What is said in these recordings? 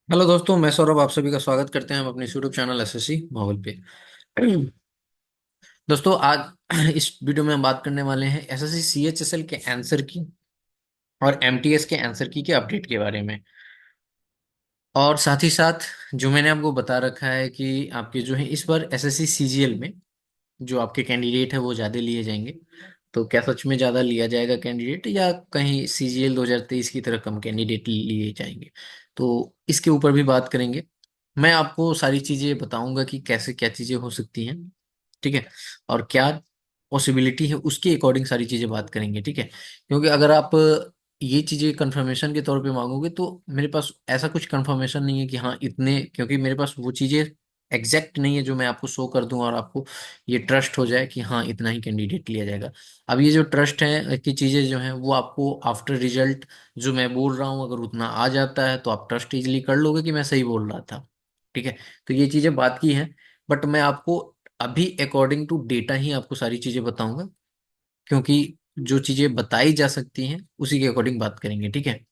Hello दोस्तों, मैं सौरभ आप सभी का स्वागत करते हैं हम अपने यूट्यूब चैनल एसएससी माहौल पे। दोस्तों, आज इस वीडियो में हम बात करने वाले हैं एसएससी सीएचएसएल के आंसर की और एमटीएस के आंसर की के अपडेट के बारे में। और साथ ही साथ जो मैंने आपको बता रखा है कि आपके जो है इस बार एसएससी सीजीएल में जो आपके कैंडिडेट है वो ज्यादा लिए जाएंगे। तो क्या सच में ज्यादा लिया जाएगा कैंडिडेट, या कहीं सीजीएल 2023 की तरह कम कैंडिडेट लिए जाएंगे? तो इसके ऊपर भी बात करेंगे। मैं आपको सारी चीजें बताऊंगा कि कैसे क्या चीजें हो सकती हैं, ठीक है, और क्या पॉसिबिलिटी है, उसके अकॉर्डिंग सारी चीजें बात करेंगे, ठीक है। क्योंकि अगर आप ये चीजें कंफर्मेशन के तौर पे मांगोगे तो मेरे पास ऐसा कुछ कंफर्मेशन नहीं है कि हाँ इतने, क्योंकि मेरे पास वो चीजें एग्जैक्ट नहीं है जो मैं आपको शो कर दूं और आपको ये ट्रस्ट हो जाए कि हाँ इतना ही कैंडिडेट लिया जाएगा। अब ये जो ट्रस्ट है की चीजें जो है वो आपको आफ्टर रिजल्ट जो मैं बोल रहा हूँ अगर उतना आ जाता है तो आप ट्रस्ट इजिली कर लोगे कि मैं सही बोल रहा था, ठीक है। तो ये चीजें बात की हैं, बट मैं आपको अभी अकॉर्डिंग टू डेटा ही आपको सारी चीजें बताऊंगा, क्योंकि जो चीजें बताई जा सकती हैं उसी के अकॉर्डिंग बात करेंगे, ठीक है।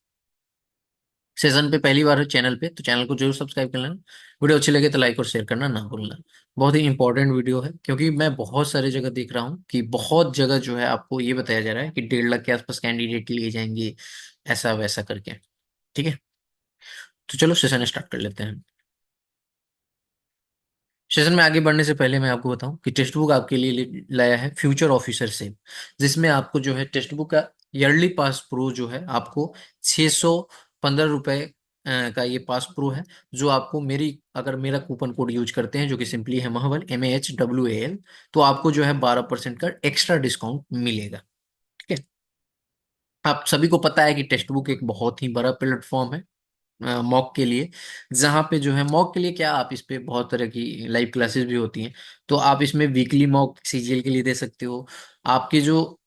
सेशन पे पहली बार है चैनल पे तो चैनल को जरूर सब्सक्राइब कर लेना। वीडियो अच्छी लगे तो लाइक और शेयर करना ना भूलना। बहुत ही इंपॉर्टेंट वीडियो है, क्योंकि मैं बहुत सारी जगह देख रहा हूँ कि बहुत जगह जो है आपको ये बताया जा रहा है कि 1.5 लाख के आसपास कैंडिडेट लिए जाएंगे, ऐसा वैसा करके, ठीक है। तो चलो सेशन स्टार्ट कर लेते हैं। सेशन में आगे बढ़ने से पहले मैं आपको बताऊं कि टेक्स्ट बुक आपके लिए लाया है फ्यूचर ऑफिसर से, जिसमें आपको जो है टेक्स्ट बुक का ईयरली पास प्रो जो है आपको 615 रुपए का ये पास प्रो है, जो आपको मेरी अगर मेरा कूपन कोड यूज करते हैं जो कि सिंपली है महावल MAHWAL, तो आपको जो है 12% का एक्स्ट्रा डिस्काउंट मिलेगा, ठीक है। आप सभी को पता है कि टेक्स्ट बुक एक बहुत ही बड़ा प्लेटफॉर्म है मॉक के लिए, जहाँ पे जो है मॉक के लिए क्या, आप इस पे बहुत तरह की लाइव क्लासेस भी होती हैं। तो आप इसमें वीकली मॉक सीजीएल के लिए दे सकते हो। आपके जो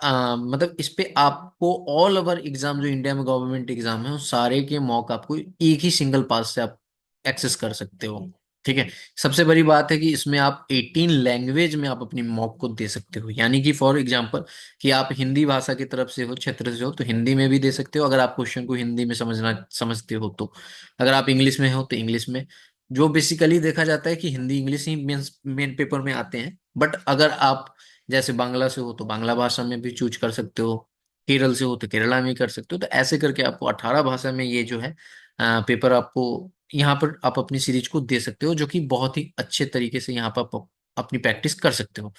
मतलब इस पे आपको ऑल ओवर एग्जाम जो इंडिया में गवर्नमेंट एग्जाम है उस सारे के मॉक आपको एक ही सिंगल पास से आप एक्सेस कर सकते हो, ठीक है। सबसे बड़ी बात है कि इसमें आप 18 लैंग्वेज में आप अपनी मॉक को दे सकते हो, यानी कि फॉर एग्जांपल कि आप हिंदी भाषा की तरफ से हो, क्षेत्र से हो, तो हिंदी में भी दे सकते हो अगर आप क्वेश्चन को हिंदी में समझते हो तो। अगर आप इंग्लिश में हो तो इंग्लिश में। जो बेसिकली देखा जाता है कि हिंदी इंग्लिश ही मेन मेन पेपर में आते हैं, बट अगर आप जैसे बांग्ला से हो तो बांग्ला भाषा में भी चूज कर सकते हो, केरल से हो तो केरला में कर सकते हो। तो ऐसे करके आपको 18 भाषा में ये जो है पेपर आपको यहाँ पर आप अपनी सीरीज को दे सकते हो, जो कि बहुत ही अच्छे तरीके से यहाँ पर आप अपनी प्रैक्टिस कर सकते हो।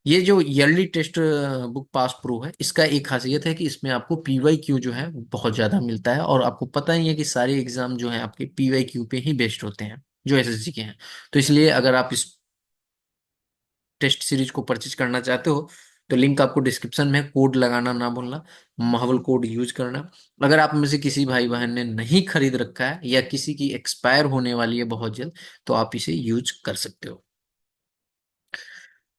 ये जो yearly test book pass pro है, इसका एक खासियत है कि इसमें आपको PYQ जो है वो बहुत ज्यादा मिलता है, और आपको पता ही है कि सारे एग्जाम जो है आपके PYQ पे ही बेस्ड होते हैं जो एसएससी के हैं। तो इसलिए अगर आप इस टेस्ट सीरीज को परचेज करना चाहते हो तो लिंक आपको डिस्क्रिप्शन में है, कोड लगाना ना भूलना, महावल कोड यूज करना। अगर आप में से किसी भाई बहन ने नहीं खरीद रखा है या किसी की एक्सपायर होने वाली है बहुत जल्द, तो आप इसे यूज कर सकते हो।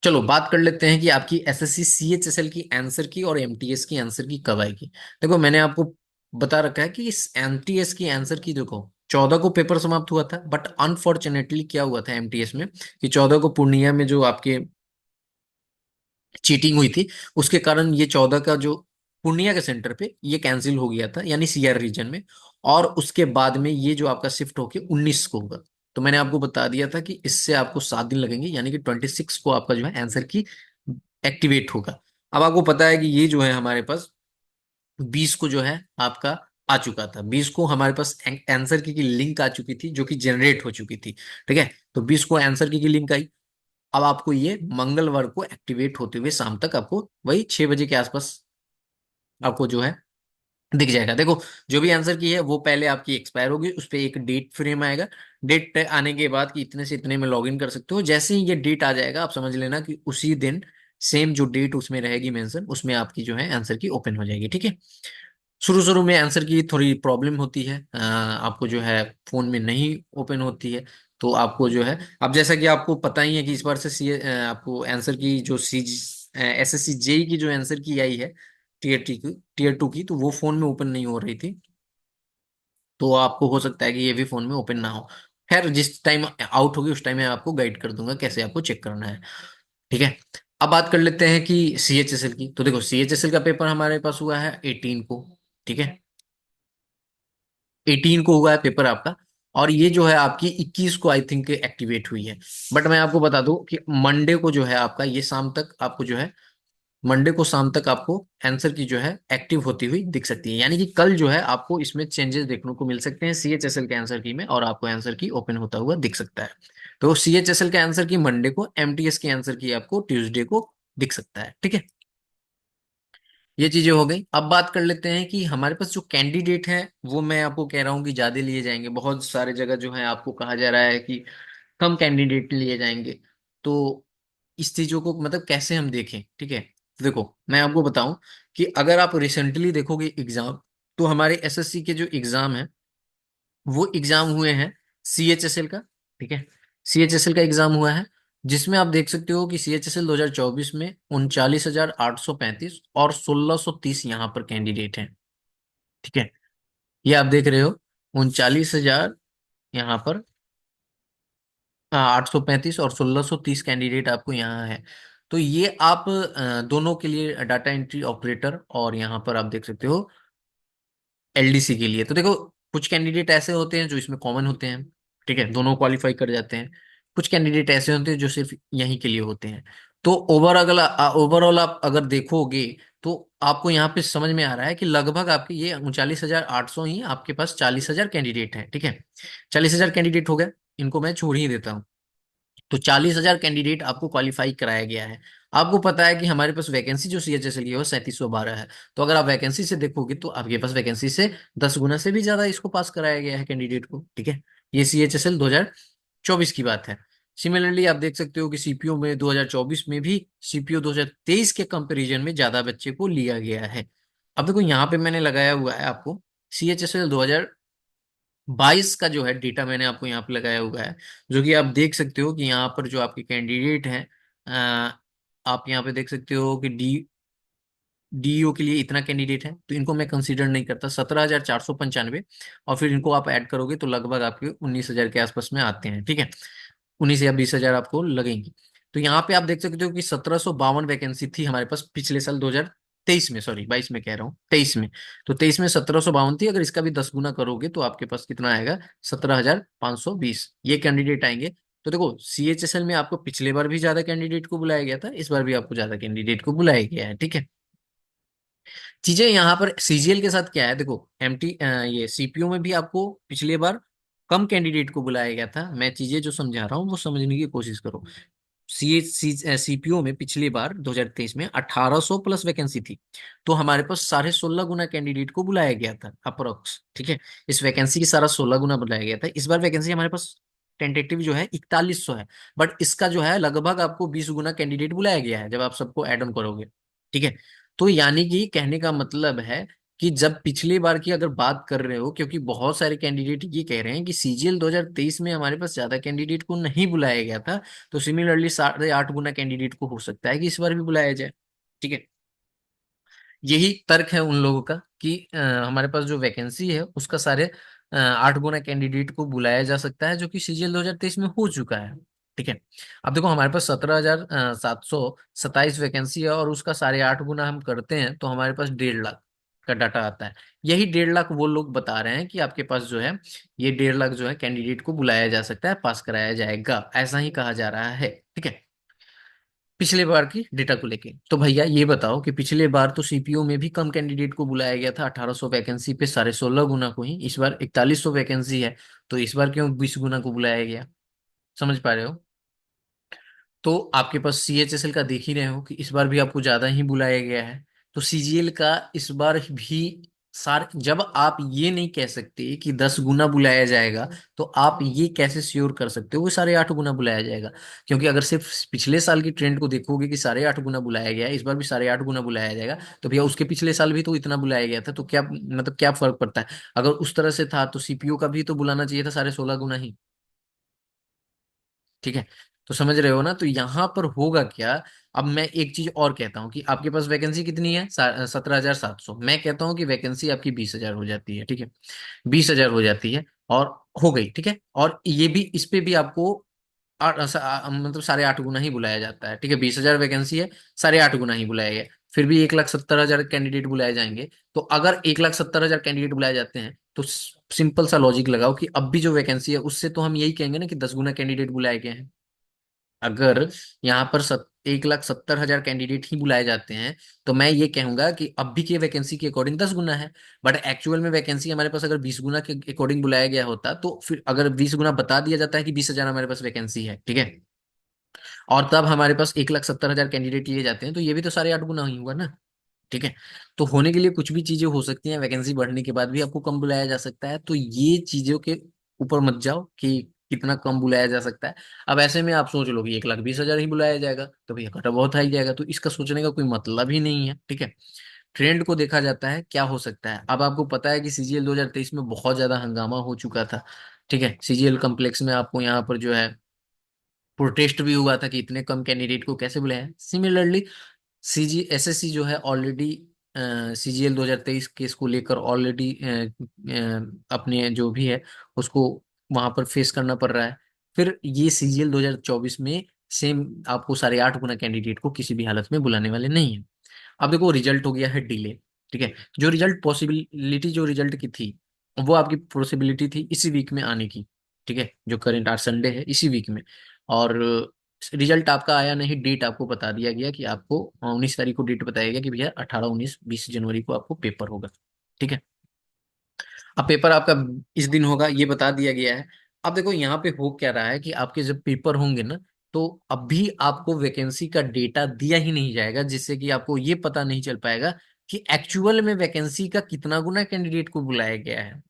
चलो बात कर लेते हैं कि आपकी एसएससी सीएचएसएल की आंसर की और एमटीएस की आंसर की कब आएगी। देखो मैंने आपको बता रखा है कि इस एमटीएस की आंसर की, देखो 14 को पेपर समाप्त हुआ था, बट अनफॉर्चुनेटली क्या हुआ था एमटीएस में कि 14 को पूर्णिया में जो आपके चीटिंग हुई थी, उसके कारण ये 14 का जो पूर्णिया के सेंटर पे ये कैंसिल हो गया था, यानी सीआर रीजन में। और उसके बाद में ये जो आपका शिफ्ट होके 19 को होगा। तो मैंने आपको बता दिया था कि इससे आपको 7 दिन लगेंगे, यानी कि 26 को आपका जो है आंसर की एक्टिवेट होगा। अब आपको पता है कि ये जो है हमारे पास 20 को जो है आपका आ चुका था, 20 को हमारे पास आंसर की लिंक आ चुकी थी जो कि जनरेट हो चुकी थी, ठीक है। तो 20 को आंसर की लिंक आई। अब आपको ये मंगलवार को एक्टिवेट होते हुए शाम तक आपको वही 6 बजे के आसपास आपको जो है दिख जाएगा। देखो जो भी आंसर की है वो पहले आपकी एक्सपायर होगी, उस पर एक डेट फ्रेम आएगा। डेट आने के बाद कि इतने से इतने में लॉग इन कर सकते हो, जैसे ही ये डेट आ जाएगा आप समझ लेना कि उसी दिन सेम जो डेट उसमें रहेगी मेंशन, उसमें आपकी जो है आंसर की ओपन हो जाएगी, ठीक है। शुरू शुरू में आंसर की थोड़ी प्रॉब्लम होती है, आपको जो है फोन में नहीं ओपन होती है। तो आपको जो है, अब जैसा कि आपको पता ही है कि इस बार से आपको आंसर की जो सी SSC जेई की जो आंसर की आई है टीयर 2 की, तो वो फोन में ओपन नहीं हो रही थी। तो आपको हो सकता है कि ये भी फोन में ओपन ना हो। खैर जिस टाइम आउट होगी उस टाइम मैं आपको गाइड कर दूंगा कैसे आपको चेक करना है, ठीक है। अब बात कर लेते हैं कि सीएचएसएल की। तो देखो सीएचएसएल का पेपर हमारे पास हुआ है 18 को, ठीक है। 18 को हुआ है पेपर आपका, और ये जो है आपकी 21 को आई थिंक एक्टिवेट हुई है। बट मैं आपको बता दूं कि मंडे को जो है आपका ये शाम तक आपको जो है, मंडे को शाम तक आपको आंसर की जो है एक्टिव होती हुई दिख सकती है, यानी कि कल जो है आपको इसमें चेंजेस देखने को मिल सकते हैं सीएचएसएल के आंसर की में, और आपको आंसर की ओपन होता हुआ दिख सकता है। तो सीएचएसएल के आंसर की मंडे को, एमटीएस के आंसर की आपको ट्यूसडे को दिख सकता है, ठीक है। ये चीजें हो गई। अब बात कर लेते हैं कि हमारे पास जो कैंडिडेट हैं वो मैं आपको कह रहा हूँ कि ज्यादा लिए जाएंगे, बहुत सारे जगह जो है आपको कहा जा रहा है कि कम कैंडिडेट लिए जाएंगे। तो इस चीजों को मतलब कैसे हम देखें, ठीक है। तो देखो मैं आपको बताऊं कि अगर आप रिसेंटली देखोगे एग्जाम, तो हमारे एसएससी के जो एग्जाम है वो एग्जाम हुए हैं सीएचएसएल का, ठीक है। सीएचएसएल का एग्जाम हुआ है, जिसमें आप देख सकते हो कि सीएचएसएल 2024 में 39,835 और 1,630 यहाँ पर कैंडिडेट हैं, ठीक है। ये आप देख रहे हो 39,000 यहाँ पर 835 और 1,630 कैंडिडेट आपको यहाँ है। तो ये आप दोनों के लिए डाटा एंट्री ऑपरेटर, और यहाँ पर आप देख सकते हो एलडीसी के लिए। तो देखो कुछ कैंडिडेट ऐसे होते हैं जो इसमें कॉमन होते हैं, ठीक है, दोनों क्वालिफाई कर जाते हैं। कुछ कैंडिडेट ऐसे होते हैं जो सिर्फ यहीं के लिए होते हैं। तो ओवरऑल आप अगर देखोगे तो आपको यहाँ पे समझ में आ रहा है कि लगभग आपके ये 39,800 ही आपके पास 40,000 कैंडिडेट हैं, ठीक है। 40,000 कैंडिडेट हो गए, इनको मैं छोड़ ही देता हूँ। तो 40,000 कैंडिडेट आपको क्वालिफाई कराया गया है। आपको पता है कि हमारे पास वैकेंसी जो सीएचएसएल की है वो 3712 है। तो अगर आप वैकेंसी से देखोगे तो आपके पास वैकेंसी से 10 गुना से भी ज्यादा इसको पास कराया गया है कैंडिडेट को, ठीक है। ये सीएचएसएल 2024 की बात है। सिमिलरली आप देख सकते हो कि सीपीओ में 2024 में भी सीपीओ 2023 के कंपैरिजन में ज्यादा बच्चे को लिया गया है। अब देखो यहाँ पे मैंने लगाया हुआ है आपको सीएचएसएल 2022 का जो है डेटा मैंने आपको यहाँ पे लगाया हुआ है, जो कि आप देख सकते हो कि यहाँ पर जो आपके कैंडिडेट हैं, आप यहाँ पे देख सकते हो कि डीईओ के लिए इतना कैंडिडेट है, तो इनको मैं कंसीडर नहीं करता, 17,495, और फिर इनको आप ऐड करोगे तो लगभग आपके 19,000 के आसपास में आते हैं, ठीक है। 19 या 20,000 आपको लगेंगी। तो यहाँ पे आप देख सकते हो कि 1,752 वैकेंसी थी हमारे पास पिछले साल 2023 में, सॉरी 22 में कह रहा हूँ, 23 में। तो 23 में 1,752 थी, अगर इसका भी 10 गुना करोगे तो आपके पास कितना आएगा, 17,520 ये कैंडिडेट आएंगे। तो देखो सीएचएसएल में आपको पिछले बार भी ज्यादा कैंडिडेट को बुलाया गया था, इस बार भी आपको ज्यादा कैंडिडेट को बुलाया गया है, ठीक है। चीजें यहाँ पर सीजीएल के साथ क्या है, देखो ये सीपीयू में भी आपको पिछले बार कम कैंडिडेट को बुलाया गया था। मैं चीजें जो समझा रहा हूँ वो समझने की कोशिश करो। सीपीयू में पिछली बार 2023 में 1,800 प्लस वैकेंसी थी, तो हमारे पास 16.5 गुना कैंडिडेट को बुलाया गया था अप्रोक्स, ठीक है। इस वैकेंसी की 16.5 गुना बुलाया गया था। इस बार वैकेंसी हमारे पास टेंटेटिव जो है 4100 है, बट इसका जो है लगभग आपको 20 गुना कैंडिडेट बुलाया गया है जब आप सबको एड ऑन करोगे, ठीक है। तो यानी कि कहने का मतलब है कि जब पिछली बार की अगर बात कर रहे हो, क्योंकि बहुत सारे कैंडिडेट ये कह रहे हैं कि सीजीएल 2023 में हमारे पास ज्यादा कैंडिडेट को नहीं बुलाया गया था, तो सिमिलरली 8.5 गुना कैंडिडेट को हो सकता है कि इस बार भी बुलाया जाए, ठीक है। यही तर्क है उन लोगों का कि हमारे पास जो वैकेंसी है उसका सारे 8 गुना कैंडिडेट को बुलाया जा सकता है, जो कि सीजीएल 2023 में हो चुका है, ठीक है। अब देखो हमारे पास 17,727 वैकेंसी है, और उसका 8.5 गुना हम करते हैं तो हमारे पास 1.5 लाख का डाटा आता है। यही 1.5 लाख वो लोग बता रहे हैं कि आपके पास जो है ये 1.5 लाख जो है कैंडिडेट को बुलाया जा सकता है, पास कराया जाएगा, ऐसा ही कहा जा रहा है, ठीक है। पिछले बार की डेटा को लेके तो भैया ये बताओ कि पिछले बार तो सीपीओ में भी कम कैंडिडेट को बुलाया गया था, 1,800 वैकेंसी पे 16.5 गुना को ही। इस बार 4100 वैकेंसी है, तो इस बार क्यों 20 गुना को बुलाया गया, समझ पा रहे हो। तो आपके पास सीएचएसएल का देख ही रहे हो कि इस बार भी आपको ज्यादा ही बुलाया गया है। तो सीजीएल का इस बार भी सार जब आप ये नहीं कह सकते कि 10 गुना बुलाया जाएगा, तो आप ये कैसे श्योर कर सकते हो वो 8.5 गुना बुलाया जाएगा। क्योंकि अगर सिर्फ पिछले साल की ट्रेंड को देखोगे कि 8.5 गुना बुलाया गया है, इस बार भी 8.5 गुना बुलाया जाएगा, तो भैया उसके पिछले साल भी तो इतना बुलाया गया था, तो क्या मतलब क्या फर्क पड़ता है। अगर उस तरह से था तो सीपीयू का भी तो बुलाना चाहिए था 16.5 गुना ही, ठीक है। तो समझ रहे हो ना, तो यहाँ पर होगा क्या। अब मैं एक चीज और कहता हूँ कि आपके पास वैकेंसी कितनी है, 17,700, मैं कहता हूँ कि वैकेंसी आपकी 20,000 हो जाती है, ठीक है। 20,000 हो जाती है और हो गई, ठीक है। और ये भी इस पे भी आपको मतलब 8.5 गुना ही बुलाया जाता है, ठीक है। 20,000 वैकेंसी है, 8.5 गुना ही बुलाया गया। फिर भी 1,70,000 कैंडिडेट बुलाए जाएंगे। तो अगर 1,70,000 कैंडिडेट बुलाए जाते हैं तो सिंपल सा लॉजिक लगाओ कि अब भी जो वैकेंसी है उससे तो हम यही कहेंगे ना कि 10 गुना कैंडिडेट बुलाए गए हैं। अगर यहाँ पर 1,70,000 कैंडिडेट ही बुलाए जाते हैं तो मैं ये कहूंगा कि अब भी की वैकेंसी के अकॉर्डिंग 10 गुना है। बट एक्चुअल में वैकेंसी हमारे पास अगर 20 गुना के अकॉर्डिंग बुलाया गया होता तो फिर अगर 20 गुना बता दिया जाता है कि 20,000 हमारे पास वैकेंसी है, ठीक है, और तब हमारे पास 1,70,000 कैंडिडेट लिए जाते हैं, तो ये भी तो 8.5 गुना ही हुआ ना। ठीक है। तो होने के लिए कुछ भी चीजें हो सकती हैं, वैकेंसी बढ़ने के बाद भी आपको कम बुलाया जा सकता है, तो ये चीजों के ऊपर मत जाओ कि कितना कम बुलाया जा सकता है। अब ऐसे में आप सोच लो कि 1,20,000 ही बुलाया जाएगा तो भैया कटा बहुत हाई जाएगा, तो इसका सोचने का कोई मतलब ही नहीं है। ठीक है। ट्रेंड को देखा जाता है क्या हो सकता है। अब आपको पता है कि सीजीएल 2023 में बहुत ज्यादा हंगामा हो चुका था। ठीक है, सीजीएल कम्प्लेक्स में आपको यहाँ पर जो है प्रोटेस्ट भी हुआ था कि इतने कम कैंडिडेट को कैसे बुलाया। सिमिलरली सीजी एसएससी जो है ऑलरेडी सीजीएल 2023 केस को लेकर ऑलरेडी अपने जो भी है उसको वहां पर फेस करना पड़ रहा है। फिर ये सीजीएल 2024 में सेम आपको 8.5 गुना कैंडिडेट को किसी भी हालत में बुलाने वाले नहीं है। अब देखो रिजल्ट हो गया है डिले। ठीक है। जो रिजल्ट पॉसिबिलिटी जो रिजल्ट की थी वो आपकी पॉसिबिलिटी थी इसी वीक में आने की। ठीक है, जो करेंट आज संडे है इसी वीक में। और रिजल्ट आपका आया नहीं, डेट आपको बता दिया गया कि आपको 19 तारीख को डेट बताया गया कि भैया 18, 19, 20 जनवरी को आपको पेपर होगा। ठीक है। अब पेपर आपका इस दिन होगा ये बता दिया गया है। अब देखो यहाँ पे हो क्या रहा है कि आपके जब पेपर होंगे ना तो अभी आपको वैकेंसी का डेटा दिया ही नहीं जाएगा, जिससे कि आपको ये पता नहीं चल पाएगा कि एक्चुअल में वैकेंसी का कितना गुना कैंडिडेट को बुलाया गया है।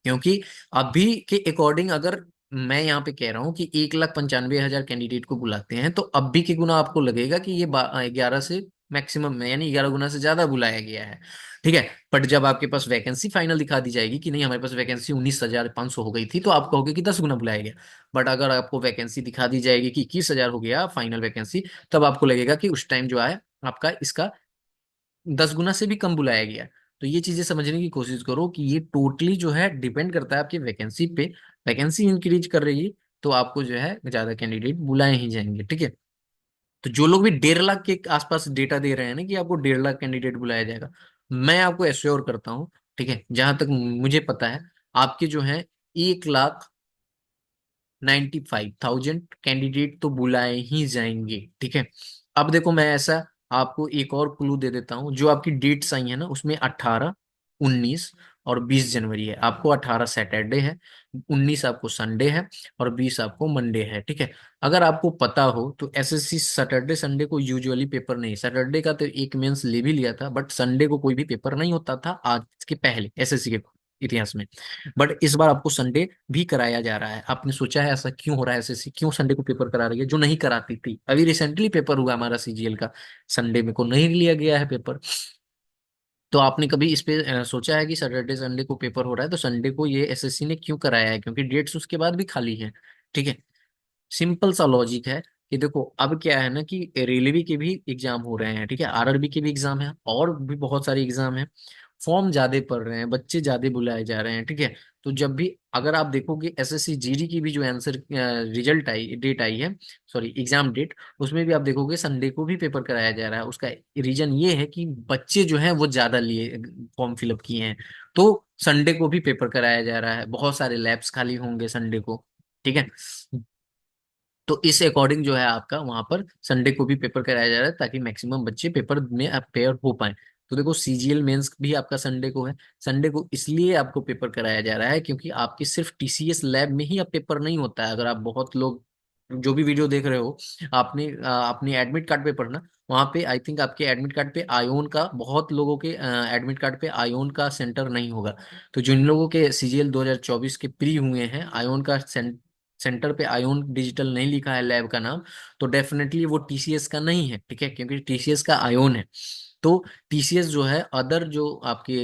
क्योंकि अभी के अकॉर्डिंग अगर मैं यहाँ पे कह रहा हूँ कि 1,95,000 कैंडिडेट को बुलाते हैं तो अब भी के गुना आपको लगेगा कि ये 11 से मैक्सिमम में यानी 11 गुना से ज्यादा बुलाया गया है। ठीक है। बट जब आपके पास वैकेंसी फाइनल दिखा दी जाएगी कि नहीं हमारे पास वैकेंसी 19,500 हो गई थी तो आप कहोगे कि 10 गुना बुलाया गया। बट अगर आपको वैकेंसी दिखा दी जाएगी कि 21,000 हो गया फाइनल वैकेंसी, तब आपको लगेगा कि उस टाइम जो है आपका इसका 10 गुना से भी कम बुलाया गया। तो ये चीजें समझने की कोशिश करो कि ये टोटली जो है डिपेंड करता है आपकी वैकेंसी पे। वैकेंसी इंक्रीज कर रही है तो आपको जो है ज्यादा कैंडिडेट बुलाए ही जाएंगे। ठीक है। तो जो लोग भी 1.5 लाख के आसपास डेटा दे रहे हैं ना कि आपको 1.5 लाख कैंडिडेट बुलाया जाएगा, मैं आपको एश्योर करता हूँ, ठीक है, जहां तक मुझे पता है आपके जो है 1,95,000 कैंडिडेट तो बुलाए ही जाएंगे। ठीक है। अब देखो मैं ऐसा आपको एक और क्लू दे देता हूँ, जो आपकी डेट्स आई है ना उसमें 18, 19 और 20 जनवरी है। आपको 18 सैटरडे है, 19 आपको संडे है और 20 आपको मंडे है। ठीक है। अगर आपको पता हो तो एसएससी सैटरडे संडे को यूजुअली पेपर नहीं, सैटरडे का तो एक मेंस ले भी लिया था बट संडे को कोई भी पेपर नहीं होता था आज के पहले एसएससी के इतिहास में। बट इस बार आपको संडे भी कराया जा रहा है। आपने सोचा है ऐसा क्यों हो रहा है, एसएससी क्यों संडे को पेपर करा रही है जो नहीं कराती थी? अभी रिसेंटली पेपर हुआ हमारा सीजीएल का, संडे में को नहीं लिया गया है पेपर। तो आपने कभी इस पे सोचा है कि सैटरडे संडे को पेपर हो रहा है तो संडे को ये एसएससी ने क्यों कराया है? क्योंकि डेट्स उसके बाद भी खाली है। ठीक है। सिंपल सा लॉजिक है कि देखो अब क्या है ना कि रेलवे के भी एग्जाम हो रहे हैं, ठीक है, आरआरबी के भी एग्जाम है और भी बहुत सारे एग्जाम है। फॉर्म ज्यादा पड़ रहे हैं, बच्चे ज्यादा बुलाए जा रहे हैं। ठीक है। तो जब भी अगर आप देखोगे एसएससी जीडी की भी जो आंसर रिजल्ट आई डेट आई है, सॉरी एग्जाम डेट, उसमें भी आप देखोगे संडे को भी पेपर कराया जा रहा है। उसका रीजन ये है कि बच्चे जो हैं वो ज्यादा लिए फॉर्म फिलअप किए हैं, तो संडे को भी पेपर कराया जा रहा है। बहुत सारे लैब्स खाली होंगे संडे को। ठीक है। तो इस अकॉर्डिंग जो है आपका वहां पर संडे को भी पेपर कराया जा रहा है ताकि मैक्सिमम बच्चे पेपर में अपेयर हो पाए। तो देखो सीजीएल मेंस भी आपका संडे को है। संडे को इसलिए आपको पेपर कराया जा रहा है क्योंकि आपकी सिर्फ टीसीएस लैब में ही अब पेपर नहीं होता है। अगर आप बहुत लोग जो भी वीडियो देख रहे हो आपने अपने एडमिट कार्ड पे पढ़ना, वहां पे आई थिंक आपके एडमिट कार्ड पे आयोन का, बहुत लोगों के एडमिट कार्ड पे आयोन का सेंटर नहीं होगा। तो जिन लोगों के सीजीएल 2024 के प्री हुए हैं आयोन का सेंटर पे आयोन डिजिटल नहीं लिखा है लैब का नाम, तो डेफिनेटली वो टीसीएस का नहीं है। ठीक है, क्योंकि टीसीएस का आयोन है। तो टीसीएस जो है अदर जो आपके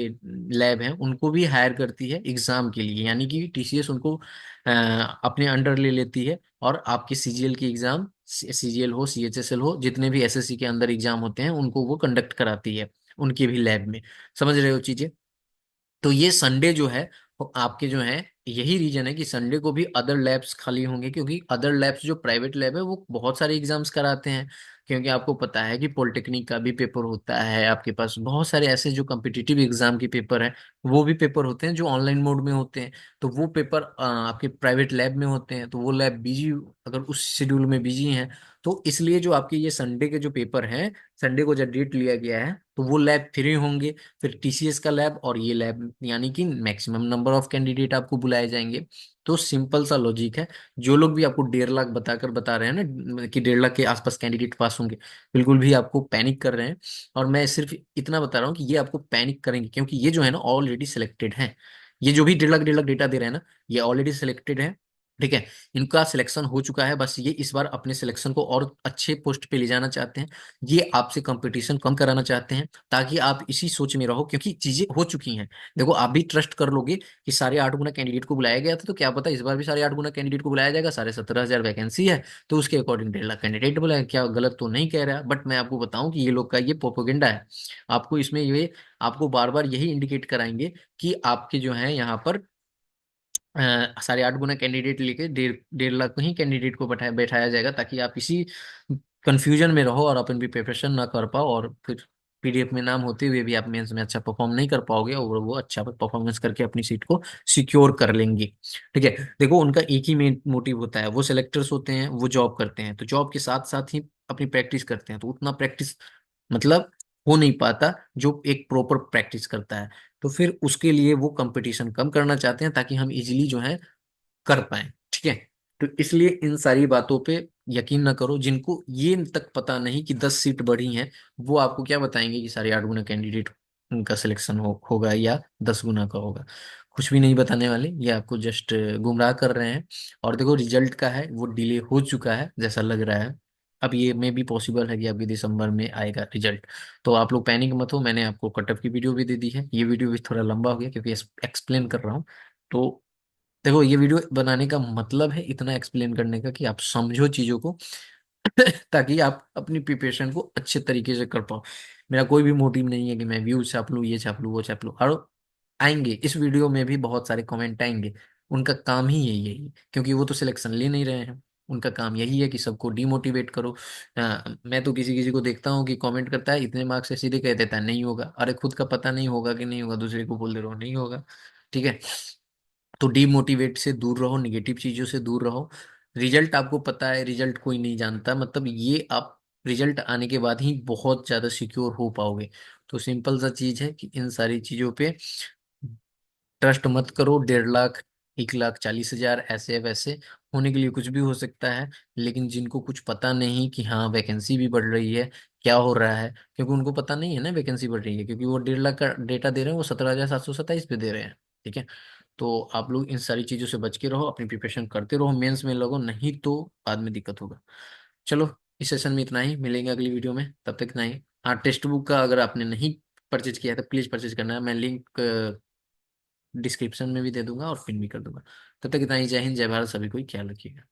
लैब हैं उनको भी हायर करती है एग्जाम के लिए, यानी कि टीसीएस उनको अपने अंडर ले लेती है और आपके सीजीएल की एग्जाम, सीजीएल हो सीएचएसएल हो जितने भी एसएससी के अंदर एग्जाम होते हैं उनको वो कंडक्ट कराती है उनके भी लैब में। समझ रहे हो चीजें? तो ये संडे जो है वो आपके जो है यही रीजन है कि संडे को भी अदर लैब्स खाली होंगे, क्योंकि अदर लैब्स जो प्राइवेट लैब है वो बहुत सारे एग्जाम्स कराते हैं। क्योंकि आपको पता है कि पॉलिटेक्निक का भी पेपर होता है, आपके पास बहुत सारे ऐसे जो कम्पिटिटिव एग्जाम के पेपर हैं वो भी पेपर होते हैं जो ऑनलाइन मोड में होते हैं। तो वो पेपर आपके प्राइवेट लैब में होते हैं, तो वो लैब बिजी, अगर उस शेड्यूल में बिजी हैं, तो इसलिए जो आपके ये संडे के जो पेपर हैं, संडे को जब डेट लिया गया है तो वो लैब फ्री होंगे। फिर टीसीएस का लैब और ये लैब, यानी कि मैक्सिमम नंबर ऑफ कैंडिडेट आपको बुलाए जाएंगे। तो सिंपल सा लॉजिक है। जो लोग भी आपको 1.5 लाख बताकर बता रहे हैं ना कि 1.5 लाख के आसपास कैंडिडेट पास होंगे, बिल्कुल भी आपको पैनिक कर रहे हैं। और मैं सिर्फ इतना बता रहा हूँ कि ये आपको पैनिक करेंगे, क्योंकि ये जो है ना ऑलरेडी सिलेक्टेड है। ये जो भी 1.5 लाख डेटा दे रहे हैं ना, ये ऑलरेडी सिलेक्टेड है। ठीक है, इनका सिलेक्शन हो चुका है, बस ये इस बार अपने सिलेक्शन को और अच्छे पोस्ट पे ले जाना चाहते हैं। ये आपसे कंपटीशन कम कराना चाहते हैं, ताकि आप इसी सोच में रहो, क्योंकि चीजें हो चुकी हैं। देखो, आप भी ट्रस्ट कर लोगे कि साढ़े 8 गुना कैंडिडेट को बुलाया गया था, तो क्या पता इस बार भी साढ़े 8 गुना कैंडिडेट को बुलाया जाएगा। 17,500 वैकेंसी है, तो उसके अकॉर्डिंग 1.5 लाख कैंडिडेट बुलाया, क्या गलत तो नहीं कह रहा। बट मैं आपको बताऊं कि ये लोग का ये प्रोपोगेंडा है। आपको इसमें ये, आपको बार बार यही इंडिकेट कराएंगे कि आपके जो है यहाँ पर 8.5 गुना कैंडिडेट लेके 1.5 लाख को ही कैंडिडेट को बैठाया जाएगा, ताकि आप इसी कंफ्यूजन में रहो और अपन भी प्रिपरेशन ना कर पाओ, और फिर पीडीएफ में नाम होते हुए भी आप मेंस में अच्छा परफॉर्म नहीं कर पाओगे, और वो अच्छा परफॉर्मेंस करके अपनी सीट को सिक्योर कर लेंगे। ठीक है, देखो उनका एक ही मेन मोटिव होता है, वो सेलेक्टर्स होते हैं, वो जॉब करते हैं, तो जॉब के साथ साथ ही अपनी प्रैक्टिस करते हैं, तो उतना प्रैक्टिस मतलब हो नहीं पाता जो एक प्रॉपर प्रैक्टिस करता है। तो फिर उसके लिए वो कंपटीशन कम करना चाहते हैं, ताकि हम इजीली जो है कर पाए। ठीक है, तो इसलिए इन सारी बातों पे यकीन ना करो। जिनको ये तक पता नहीं कि 10 सीट बढ़ी हैं, वो आपको क्या बताएंगे कि 8.5 गुना कैंडिडेट उनका सिलेक्शन होगा या 10 गुना का होगा। कुछ भी नहीं बताने वाले, ये आपको जस्ट गुमराह कर रहे हैं। और देखो, रिजल्ट का है वो डिले हो चुका है जैसा लग रहा है। अब ये में भी पॉसिबल है कि अभी दिसंबर में आएगा रिजल्ट। तो आप लोग पैनिक मत हो, मैंने आपको कटअप की वीडियो भी दे दी है। ये वीडियो भी थोड़ा लंबा हो गया क्योंकि एक्सप्लेन कर रहा हूँ। तो देखो, ये वीडियो बनाने का मतलब है इतना एक्सप्लेन करने का कि आप समझो चीजों को ताकि आप अपनी प्रिपरेशन को अच्छे तरीके से कर पाओ। मेरा कोई भी मोटिव नहीं है कि मैं व्यूज छाप लूँ, ये छाप लूँ, वो छाप लूँ। और आएंगे इस वीडियो में भी बहुत सारे कमेंट आएंगे। उनका काम ही यही है, क्योंकि वो तो सिलेक्शन ले नहीं रहे हैं। उनका काम यही है कि सबको डिमोटिवेट करो। मैं तो किसी किसी को देखता हूँ कि कमेंट करता है इतने मार्क्स से, सीधे कह देता है नहीं होगा। अरे खुद का पता नहीं होगा कि नहीं होगा, दूसरे को बोल दे रहा हो नहीं होगा। ठीक है, तो डीमोटिवेट से दूर रहो, निगेटिव चीजों से दूर रहो। रिजल्ट आपको पता है, रिजल्ट कोई नहीं जानता, मतलब ये आप रिजल्ट आने के बाद ही बहुत ज्यादा सिक्योर हो पाओगे। तो सिंपल सा चीज है कि इन सारी चीजों पे ट्रस्ट मत करो। 1.5 लाख, 1,40,000 ऐसे वैसे होने के लिए कुछ भी हो सकता है। लेकिन जिनको कुछ पता नहीं कि हाँ वैकेंसी भी बढ़ रही है, क्या हो रहा है, क्योंकि उनको पता नहीं है ना वैकेंसी बढ़ रही है, क्योंकि वो 1.5 लाख का डेटा दे रहे हैं, वो 17,727 पे दे रहे हैं। ठीक है, तो आप लोग इन सारी चीजों से बच के रहो, अपनी प्रिपरेशन करते रहो, मेंस में लगो, नहीं तो बाद में दिक्कत होगा। चलो, इस सेशन में इतना ही, मिलेंगे अगली वीडियो में, तब तक इतना ही। हाँ, टेक्स्ट बुक का अगर आपने नहीं परचेज किया है तो प्लीज परचेज करना है, मैं लिंक डिस्क्रिप्शन में भी दे दूंगा और पिन भी कर दूंगा। तब तक इतना ही, जय हिंद, जय भारत, सभी कोई ख्याल रखिएगा।